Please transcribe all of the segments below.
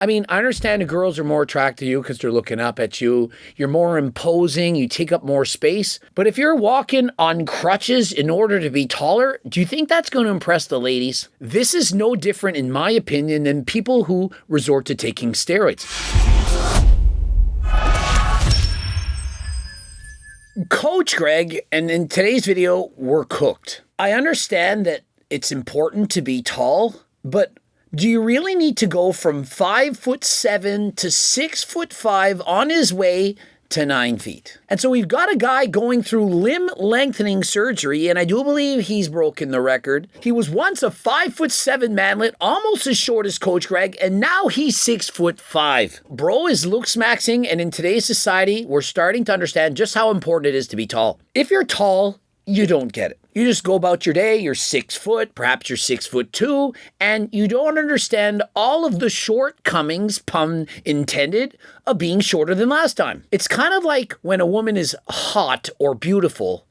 I mean, I understand the girls are more attracted to you because they're looking up at you. You're more imposing. You take up more space. But if you're walking on crutches in order to be taller, do you think that's going to impress the ladies? This is no different, in my opinion, than people who resort to taking steroids. Coach Greg, and in today's video, we're cooked. I understand that it's important to be tall, but do you really need to go from 5'7" to 6'5" on his way to 9 feet? And so we've got a guy going through limb lengthening surgery, and I do believe he's broken the record. He was once a 5'7" manlet, almost as short as Coach Greg, and now he's 6'5". Bro is looks maxing, and in today's society, we're starting to understand just how important it is to be tall. If you're tall, you don't get it. You just go about your day, you're 6 foot, perhaps you're 6'2", and you don't understand all of the shortcomings, pun intended, of being shorter than last time. It's kind of like when a woman is hot or beautiful,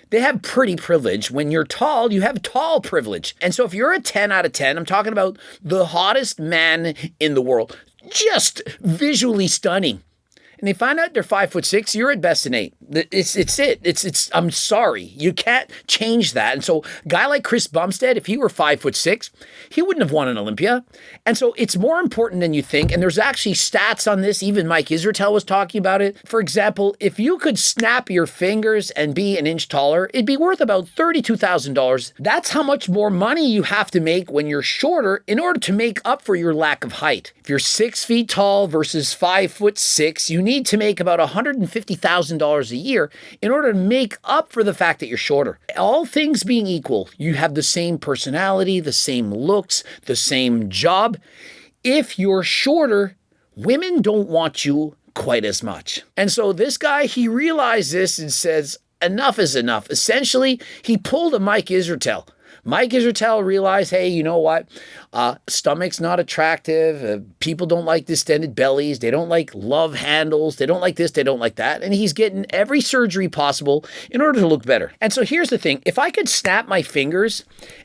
they have pretty privilege. When you're tall, you have tall privilege. And so if you're a 10 out of 10, I'm talking about the hottest man in the world, just visually stunning, and they find out they're 5'6", you're at best an 8. It's I'm sorry. You can't change that. And so a guy like Chris Bumstead, if he were 5'6", he wouldn't have won an Olympia. And so it's more important than you think. And there's actually stats on this. Even Mike Israetel was talking about it. For example, if you could snap your fingers and be an inch taller, it'd be worth about $32,000. That's how much more money you have to make when you're shorter in order to make up for your lack of height. If you're 6 feet tall versus 5'6", you need to make about $150,000 a year in order to make up for the fact that you're shorter. All things being equal, you have the same personality, the same looks, the same job. If you're shorter, women don't want you quite as much. And so this guy, he realized this and says, enough is enough. Essentially, he pulled a Mike Israetel. Mike Israetel realized, hey, you know what? Stomach's not attractive. People don't like distended bellies. They don't like love handles. They don't like this. They don't like that. And he's getting every surgery possible in order to look better. And so here's the thing. If I could snap my fingers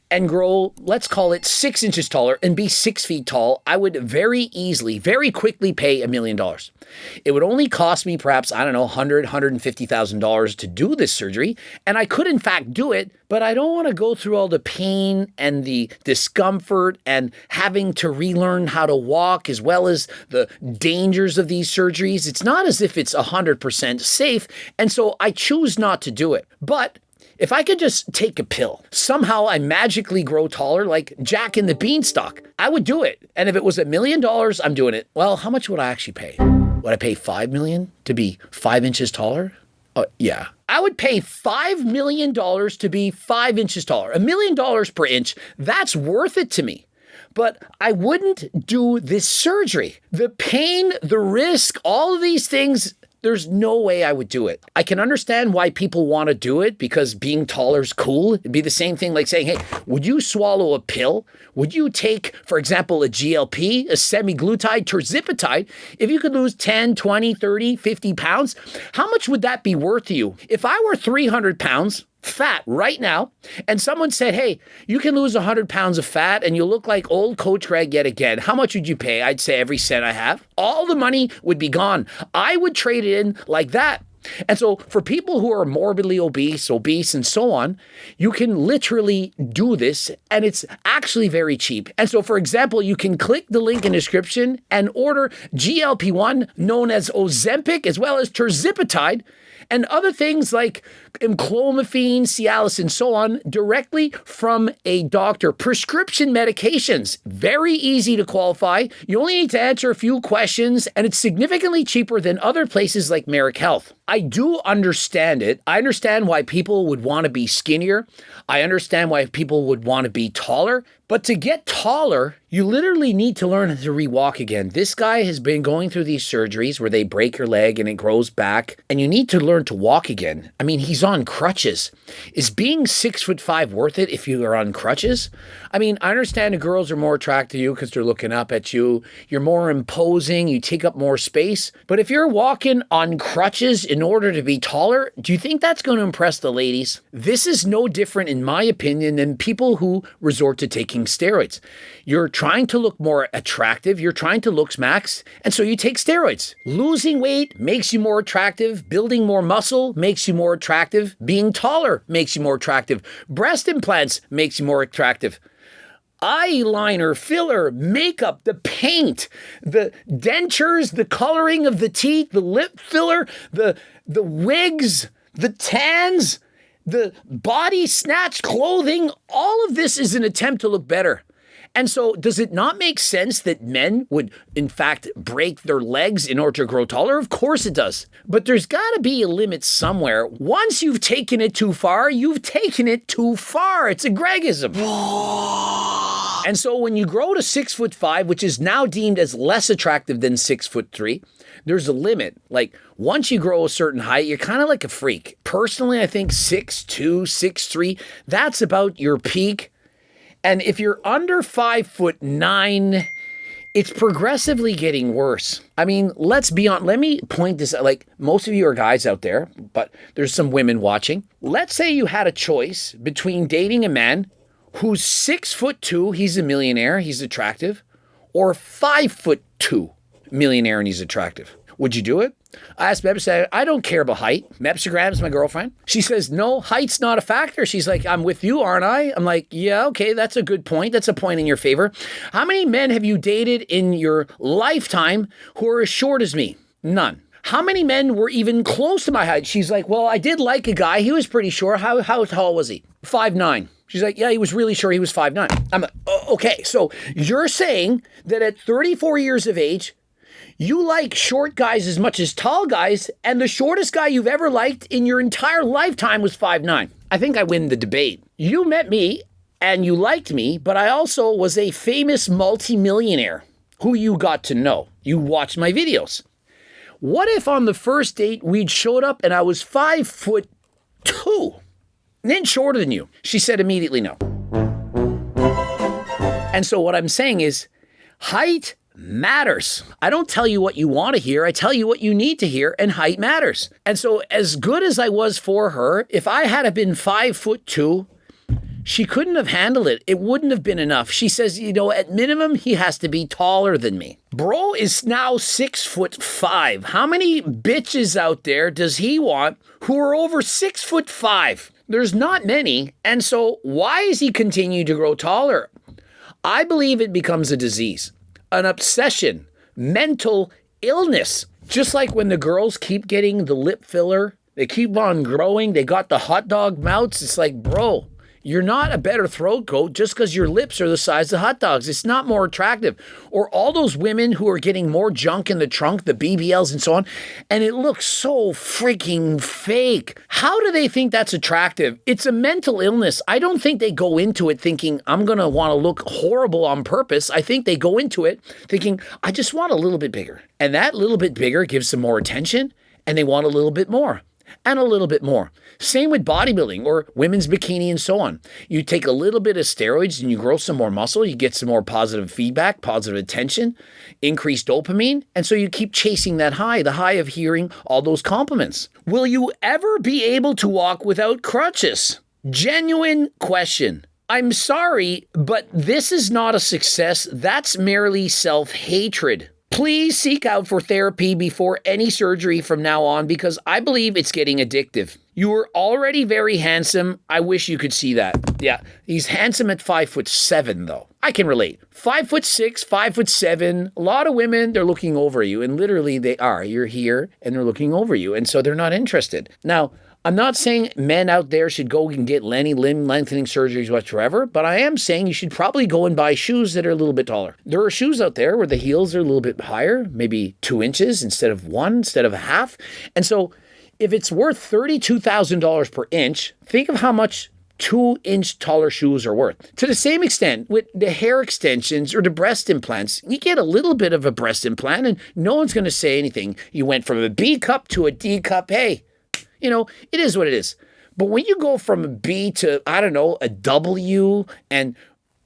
and grow, let's call it 6 inches taller and be 6 feet tall, I would very easily, very quickly pay $1 million. It would only cost me perhaps, I don't know, $150,000 to do this surgery. And I could in fact do it, but I don't want to go through all the pain and the discomfort and having to relearn how to walk, as well as the dangers of these surgeries. It's not as if it's 100% safe. And so I choose not to do it. But if I could just take a pill, somehow I magically grow taller like Jack and the Beanstalk, I would do it. And if it was $1 million, I'm doing it. Well, how much would I actually pay? Would I pay $5 million to be 5 inches taller? Yeah. I would pay $5 million to be 5 inches taller. $1 million per inch, that's worth it to me. But I wouldn't do this surgery. The pain, the risk, all of these things, there's no way I would do it. I can understand why people want to do it because being taller is cool. It'd be the same thing like saying, hey, would you swallow a pill? Would you take, for example, a GLP, a semaglutide, tirzepatide, if you could lose 10, 20, 30, 50 pounds? How much would that be worth to you? If I were 300 pounds, fat right now, and someone said, hey, you can lose 100 pounds of fat and you'll look like old Coach Greg yet again, how much would you pay? I'd say every cent I have. All the money would be gone. I would trade it in like that. And so for people who are morbidly obese, and so on, you can literally do this and it's actually very cheap. And so for example, you can click the link in the description and order GLP-1 known as Ozempic as well as tirzepatide and other things like clomiphene, Cialis, and so on directly from a doctor. Prescription medications, very easy to qualify. You only need to answer a few questions and it's significantly cheaper than other places like Merrick Health. I do understand it. I understand why people would want to be skinnier. I understand why people would want to be taller. But to get taller, you literally need to learn how to re-walk again. This guy has been going through these surgeries where they break your leg and it grows back, and you need to learn to walk again. I mean, he's on crutches. Is being 6'5" worth it if you are on crutches? I mean, I understand the girls are more attracted to you because they're looking up at you. You're more imposing. You take up more space. But if you're walking on crutches in order to be taller, do you think that's going to impress the ladies? This is no different, in my opinion, than people who resort to taking taking steroids. You're trying to look more attractive. You're trying to look max. And so you take steroids. Losing weight makes you more attractive. Building more muscle makes you more attractive. Being taller makes you more attractive. Breast implants makes you more attractive. Eyeliner, filler, makeup, the paint, the dentures, the coloring of the teeth, the lip filler, the wigs, the tans, the body snatch clothing, all of this is an attempt to look better. And so does it not make sense that men would, in fact, break their legs in order to grow taller? Of course it does. But there's got to be a limit somewhere. Once you've taken it too far, you've taken it too far. It's a Gregism. And so when you grow to 6'5", which is now deemed as less attractive than 6'3", there's a limit. Like once you grow a certain height, you're kind of like a freak. Personally, I think 6'2", 6'3", that's about your peak. And if you're under 5'9", it's progressively getting worse. I mean, let's be honest. Let me point this out. Like most of you are guys out there, but there's some women watching. Let's say you had a choice between dating a man who's 6'2", he's a millionaire, he's attractive, or 5'2", millionaire and he's attractive. Would you do it? I asked Mebs, I don't care about height. Mebsagram's my girlfriend. She says, no, height's not a factor. She's like, I'm with you, aren't I? I'm like, yeah, okay, that's a good point. That's a point in your favor. How many men have you dated in your lifetime who are as short as me? None. How many men were even close to my height? She's like, well, I did like a guy. He was pretty short. How tall was he? 5'9". She's like, yeah, he was really short. He was 5'9". I'm like, oh, okay, so you're saying that at 34 years of age, you like short guys as much as tall guys, and the shortest guy you've ever liked in your entire lifetime was 5'9". I think I win the debate. You met me and you liked me, but I also was a famous multimillionaire who you got to know. You watched my videos. What if on the first date we'd showed up and I was 5'2", an inch shorter than you? She said immediately no. And so what I'm saying is height matters. I don't tell you what you want to hear. I tell you what you need to hear, and height matters. And so as good as I was for her, if I had been 5'2", she couldn't have handled it. It wouldn't have been enough. She says, you know, at minimum, he has to be taller than me. Bro is now 6'5". How many bitches out there does he want who are over 6'5"? There's not many. And so why is he continue to grow taller? I believe it becomes a disease. An obsession, mental illness. Just like when the girls keep getting the lip filler, they keep on growing, they got the hot dog mouths. It's like, bro, you're not a better throat coat just because your lips are the size of hot dogs. It's not more attractive. Or all those women who are getting more junk in the trunk, the BBLs and so on, and it looks so freaking fake. How do they think that's attractive? It's a mental illness. I don't think they go into it thinking, I'm going to want to look horrible on purpose. I think they go into it thinking, I just want a little bit bigger. And that little bit bigger gives them more attention, and they want a little bit more. And a little bit more. Same with bodybuilding or women's bikini and so on. You take a little bit of steroids and you grow some more muscle, you get some more positive feedback, positive attention, increased dopamine, and so you keep chasing that high, the high of hearing all those compliments. Will you ever be able to walk without crutches? Genuine question. I'm sorry, but this is not a success. That's merely self-hatred. Please seek out for therapy before any surgery from now on because I believe it's getting addictive. You are already very handsome. I wish you could see that. Yeah, he's handsome at 5'7" though. I can relate. 5'6", 5'7". A lot of women, they're looking over you, and literally they are. You're here and they're looking over you, and so they're not interested. Now, I'm not saying men out there should go and get limb lengthening surgeries whatsoever, but I am saying you should probably go and buy shoes that are a little bit taller. There are shoes out there where the heels are a little bit higher, maybe 2 inches instead of 1, instead of a half. And so if it's worth $32,000 per inch, think of how much 2-inch taller shoes are worth. To the same extent, with the hair extensions or the breast implants, you get a little bit of a breast implant and no one's going to say anything. You went from a B cup to a D cup. Hey, you know, it is what it is. But when you go from a B to, I don't know, a W, and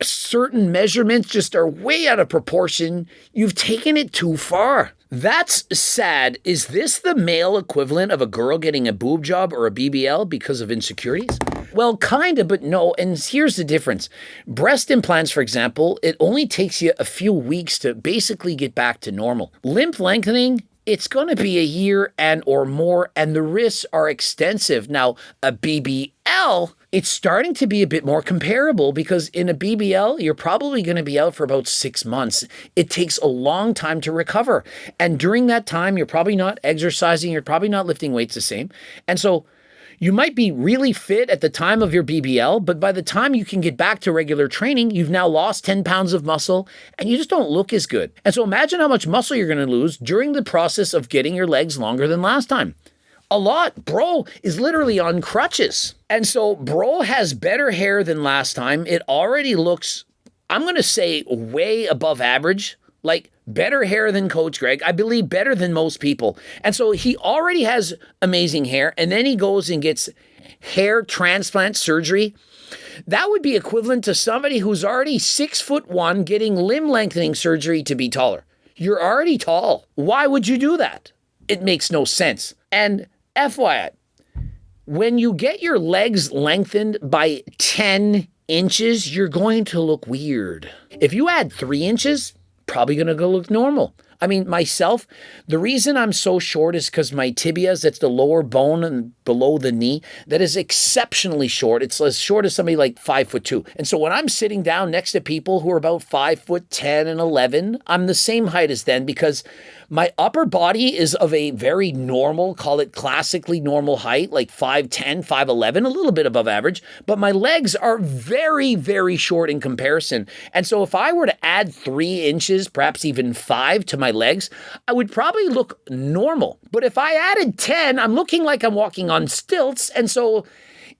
certain measurements just are way out of proportion, you've taken it too far. That's sad. Is this the male equivalent of a girl getting a boob job or a BBL because of insecurities? Well, kind of, but no. And here's the difference. Breast implants, for example, it only takes you a few weeks to basically get back to normal. Lymph lengthening, it's going to be a year and or more, and the risks are extensive. Now, a BBL, it's starting to be a bit more comparable because in a BBL, you're probably going to be out for about 6 months. It takes a long time to recover. And during that time, you're probably not exercising, you're probably not lifting weights the same. And so you might be really fit at the time of your BBL, but by the time you can get back to regular training, you've now lost 10 pounds of muscle and you just don't look as good. And so imagine how much muscle you're going to lose during the process of getting your legs longer than last time. A lot. Bro is literally on crutches. And so bro has better hair than last time. It already looks, I'm going to say, way above average. Like better hair than Coach Greg. I believe better than most people. And so he already has amazing hair. And then he goes and gets hair transplant surgery. That would be equivalent to somebody who's already 6'1" getting limb lengthening surgery to be taller. You're already tall. Why would you do that? It makes no sense. And FYI, when you get your legs lengthened by 10 inches, you're going to look weird. If you add 3 inches, probably going to go look normal. I mean, myself, the reason I'm so short is because my tibias, that's the lower bone and below the knee, that is exceptionally short. It's as short as somebody like 5'2". And so when I'm sitting down next to people who are about 5'10" and 11, I'm the same height as them because my upper body is of a very normal, call it classically normal height, like 5'10", 5'11", a little bit above average, but my legs are very, very short in comparison. And so if I were to add 3 inches, perhaps even 5 to my legs, I would probably look normal. But if I added 10, I'm looking like I'm walking on stilts. And so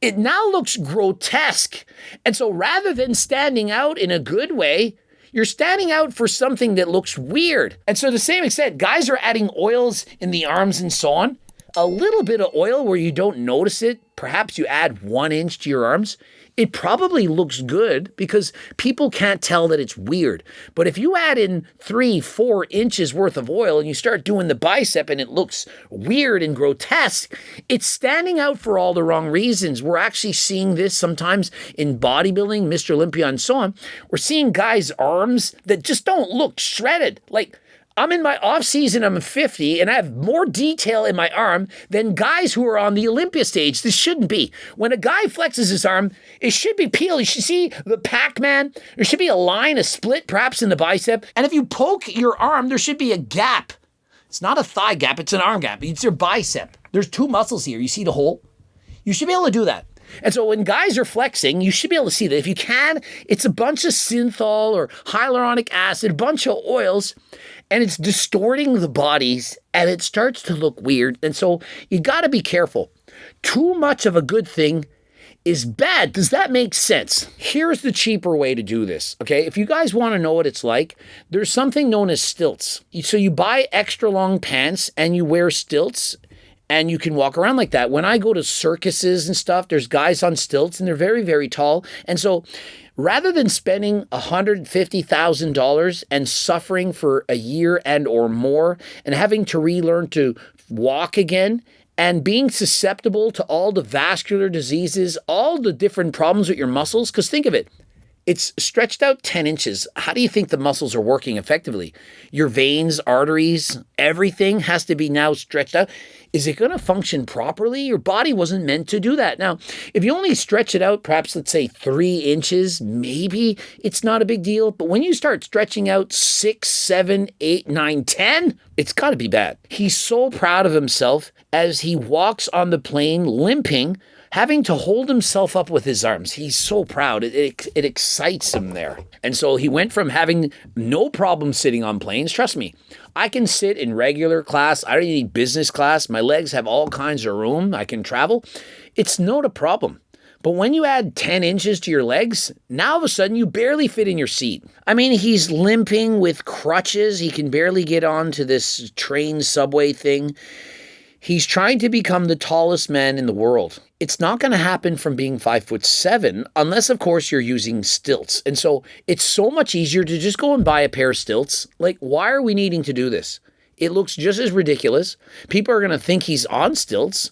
it now looks grotesque. And so rather than standing out in a good way, you're standing out for something that looks weird. And so to the same extent, guys are adding oils in the arms and so on. A little bit of oil where you don't notice it, perhaps you add 1 inch to your arms, it probably looks good because people can't tell that it's weird. But if you add in 3-4 inches worth of oil and you start doing the bicep and it looks weird and grotesque, it's standing out for all the wrong reasons. We're actually seeing this sometimes in bodybuilding, Mr. Olympia and so on. We're seeing guys' arms that just don't look shredded. Like, I'm in my off season, I'm 50, and I have more detail in my arm than guys who are on the Olympia stage. This shouldn't be. When a guy flexes his arm, it should be peeled. You should see the Pac-Man. There should be a line, a split, perhaps in the bicep. And if you poke your arm, there should be a gap. It's not a thigh gap, it's an arm gap. It's your bicep. There's 2 muscles here. You see the hole? You should be able to do that. And so when guys are flexing, you should be able to see that. If you can, it's a bunch of synthol or hyaluronic acid, a bunch of oils, and it's distorting the bodies and it starts to look weird. And so you got to be careful. Too much of a good thing is bad. Does that make sense? Here's the cheaper way to do this. Okay. If you guys want to know what it's like, there's something known as stilts. So you buy extra long pants and you wear stilts and you can walk around like that. When I go to circuses and stuff, there's guys on stilts and they're very, very tall. And so rather than spending $150,000 and suffering for a year and or more and having to relearn to walk again and being susceptible to all the vascular diseases, all the different problems with your muscles, because think of it, it's stretched out 10 inches. How do you think the muscles are working effectively? Your veins, arteries, everything has to be now stretched out. Is it going to function properly? Your body wasn't meant to do that. Now, if you only stretch it out, perhaps let's say 3 inches, maybe it's not a big deal. But when you start stretching out 6, 7, 8, 9, 10, it's got to be bad. He's so proud of himself as he walks on the plane limping, having to hold himself up with his arms. He's so proud. It excites him there. And so he went from having no problem sitting on planes. Trust me, I can sit in regular class. I don't need business class. My legs have all kinds of room. I can travel. It's not a problem. But when you add 10 inches to your legs, now all of a sudden you barely fit in your seat. I mean, he's limping with crutches. He can barely get onto this train subway thing. He's trying to become the tallest man in the world. It's not going to happen from being 5'7", unless, of course, you're using stilts. And so it's so much easier to just go and buy a pair of stilts. Like, why are we needing to do this? It looks just as ridiculous. People are going to think he's on stilts.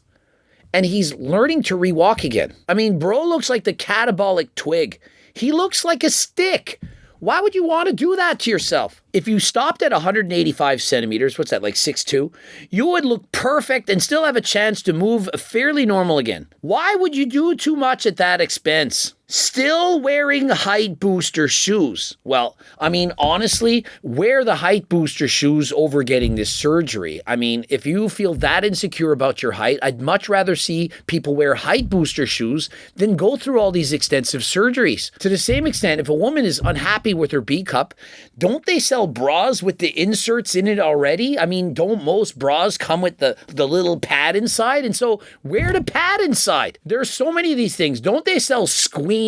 and he's learning to re-walk again. I mean, bro looks like the catabolic twig. He looks like a stick. Why would you want to do that to yourself? If you stopped at 185 centimeters, what's that, like 6'2", you would look perfect and still have a chance to move fairly normal again. Why would you do too much at that expense? Still wearing height booster shoes. Well, I mean, honestly, wear the height booster shoes over getting this surgery. I mean, if you feel that insecure about your height, I'd much rather see people wear height booster shoes than go through all these extensive surgeries. To the same extent, if a woman is unhappy with her B cup, don't they sell bras with the inserts in it already? I mean, don't most bras come with the little pad inside? And so wear the pad inside. There's so many of these things. Don't they sell squeams?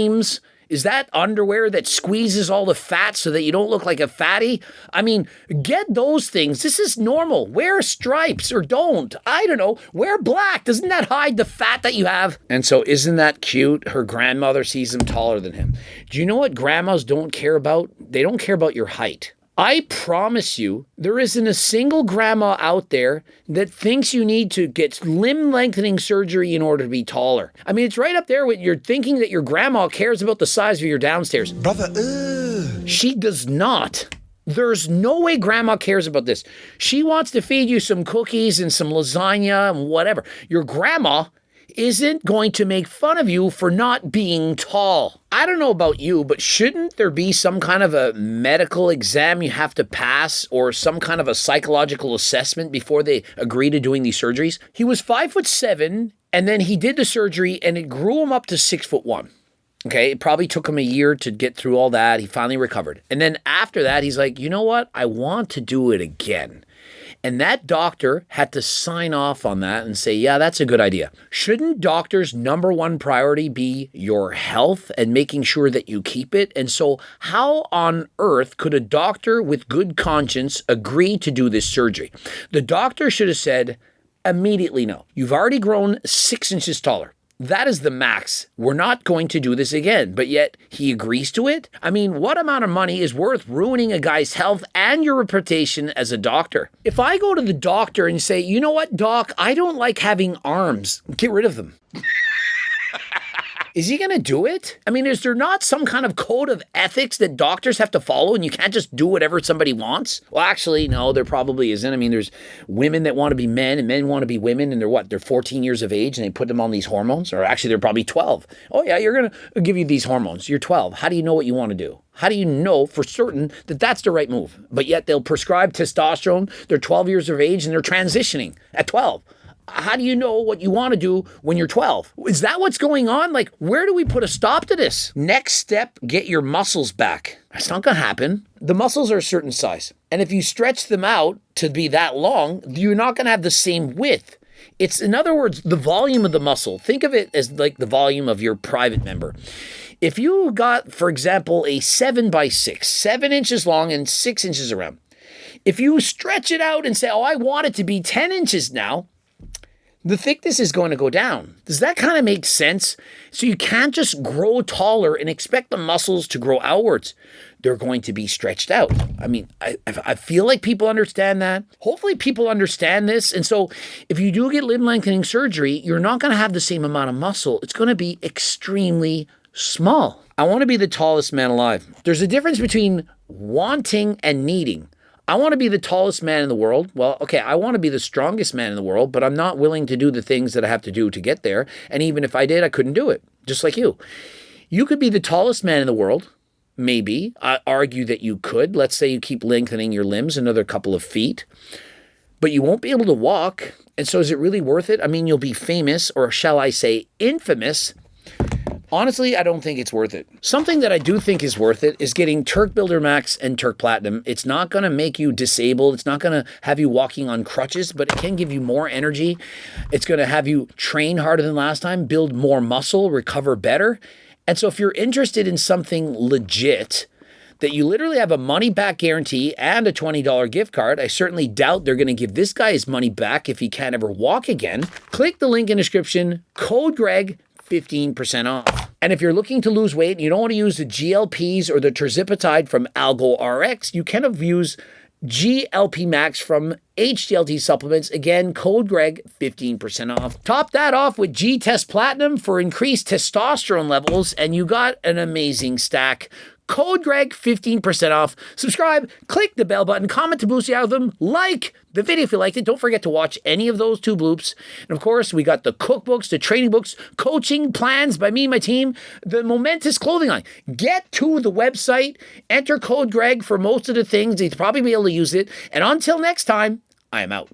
Is that underwear that squeezes all the fat so that you don't look like a fatty? I mean, get those things. This is normal. Wear stripes or don't. I don't know. Wear black. Doesn't that hide the fat that you have? And so isn't that cute? Her grandmother sees him taller than him. Do you know what grandmas don't care about? They don't care about your height. I promise you, there isn't a single grandma out there that thinks you need to get limb lengthening surgery in order to be taller. I mean, it's right up there with you're thinking that your grandma cares about the size of your downstairs. Brother, She does not. There's no way grandma cares about this. She wants to feed you some cookies and some lasagna and whatever. Your grandma isn't going to make fun of you for not being tall. I don't know about you, but shouldn't there be some kind of a medical exam you have to pass or some kind of a psychological assessment before they agree to doing these surgeries? He was 5'7", and then he did the surgery and it grew him up to 6'1". Okay, it probably took him a year to get through all that. He finally recovered. And then after that, he's like, you know what? I want to do it again. And that doctor had to sign off on that and say, yeah, that's a good idea. Shouldn't doctors' number one priority be your health and making sure that you keep it? And so how on earth could a doctor with good conscience agree to do this surgery? The doctor should have said immediately no. You've already grown 6 inches taller. That is the max. We're not going to do this again. But yet he agrees to it? I mean, what amount of money is worth ruining a guy's health and your reputation as a doctor? If I go to the doctor and say, you know what, doc, I don't like having arms, get rid of them. Is he going to do it? I mean, is there not some kind of code of ethics that doctors have to follow and you can't just do whatever somebody wants? Well, actually, no, there probably isn't. I mean, there's women that want to be men and men want to be women and they're 14 years of age and they put them on these hormones, or actually they're probably 12. Oh yeah, you're going to give you these hormones. You're 12. How do you know what you want to do? How do you know for certain that that's the right move? But yet they'll prescribe testosterone. They're 12 years of age and they're transitioning at 12. How do you know what you want to do when you're 12? Is that what's going on? Like, where do we put a stop to this? Next step, get your muscles back. That's not going to happen. The muscles are a certain size. And if you stretch them out to be that long, you're not going to have the same width. It's, in other words, the volume of the muscle. Think of it as like the volume of your private member. If you got, for example, a 7x6, 7 inches long and 6 inches around, if you stretch it out and say, oh, I want it to be 10 inches now, the thickness is going to go down. Does that kind of make sense? So you can't just grow taller and expect the muscles to grow outwards. They're going to be stretched out. I mean, I feel like people understand that. Hopefully people understand this. And so if you do get limb lengthening surgery, you're not going to have the same amount of muscle. It's going to be extremely small. I want to be the tallest man alive. There's a difference between wanting and needing. I want to be the tallest man in the world. Well, okay, I want to be the strongest man in the world, but I'm not willing to do the things that I have to do to get there. And even if I did, I couldn't do it, just like you. You could be the tallest man in the world. Maybe. I argue that you could. Let's say you keep lengthening your limbs another couple of feet, but you won't be able to walk. And so is it really worth it? I mean, you'll be famous, or shall I say infamous. Honestly, I don't think it's worth it. Something that I do think is worth it is getting Turk Builder Max and Turk Platinum. It's not going to make you disabled. It's not going to have you walking on crutches, but it can give you more energy. It's going to have you train harder than last time, build more muscle, recover better. And so if you're interested in something legit, that you literally have a money-back guarantee and a $20 gift card, I certainly doubt they're going to give this guy his money back if he can't ever walk again. Click the link in the description, code Greg, 15% off. And if you're looking to lose weight and you don't want to use the GLPs or the tirzepatide from Algo RX, you can use GLP Max from HDLT Supplements. Again, code Greg, 15% off. Top that off with G-Test Platinum for increased testosterone levels, and you got an amazing stack. Code Greg, 15% off. Subscribe, click the bell button, comment to boost the algorithm, like the video if you liked it. Don't forget to watch any of those 2 bloops. And of course, we got the cookbooks, the training books, coaching plans by me and my team, the Momentous clothing line. Get to the website, enter code Greg for most of the things. You'll probably be able to use it. And until next time, I am out.